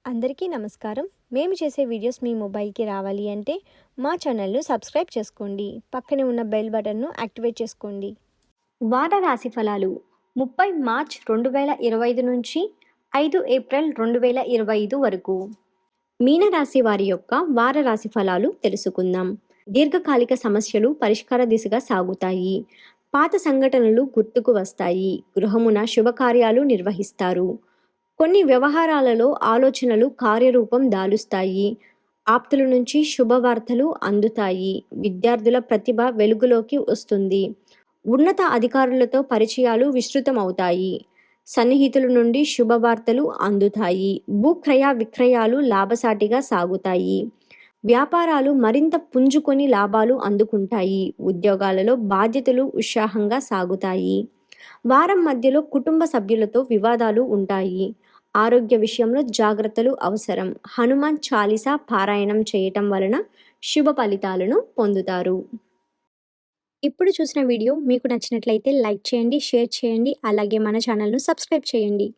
అందరికీ నమస్కారం. మేము చేసే వీడియోస్ మీ మొబైల్‌కి రావాలి అంటే మా ఛానల్‌ను సబ్స్క్రైబ్ చేసుకోండి. పక్కనే ఉన్న బెల్ బటన్‌ను యాక్టివేట్ చేసుకోండి. వార రాశి ఫలాలు 30 మార్చ్ 2025 నుంచి 5 ఏప్రిల్ 2025 వరకు. మీనరాశి వారి యొక్క వార రాశి ఫలాలు తెలుసుకుందాం. దీర్ఘకాలిక సమస్యలు పరిష్కార దిశగా సాగుతాయి. పాత సంఘటనలు గుర్తుకు వస్తాయి. గృహమున శుభకార్యాలు నిర్వహిస్తారు. కొన్ని వ్యవహారాలలో ఆలోచనలు కార్యరూపం దాలుస్తాయి. ఆప్తుల నుంచి శుభవార్తలు అందుతాయి. విద్యార్థుల ప్రతిభ వెలుగులోకి వస్తుంది. ఉన్నత అధికారులతో పరిచయాలు విస్తృతమవుతాయి. సన్నిహితుల నుండి శుభవార్తలు అందుతాయి. భూక్రయ విక్రయాలు లాభసాటిగా సాగుతాయి. వ్యాపారాలు మరింత పుంజుకొని లాభాలు అందుకుంటాయి. ఉద్యోగాలలో బాధ్యతలు ఉత్సాహంగా సాగుతాయి. వారం మధ్యలో కుటుంబ సభ్యులతో వివాదాలు ఉంటాయి. ఆరోగ్య విషయంలో జాగ్రత్తలు అవసరం. హనుమాన్ చాలీసా పారాయణం చేయటం వలన శుభ ఫలితాలను పొందుతారు. ఇప్పుడు చూసిన వీడియో మీకు నచ్చినట్లయితే లైక్ చేయండి, షేర్ చేయండి, అలాగే మన ఛానల్ను సబ్స్క్రైబ్ చేయండి.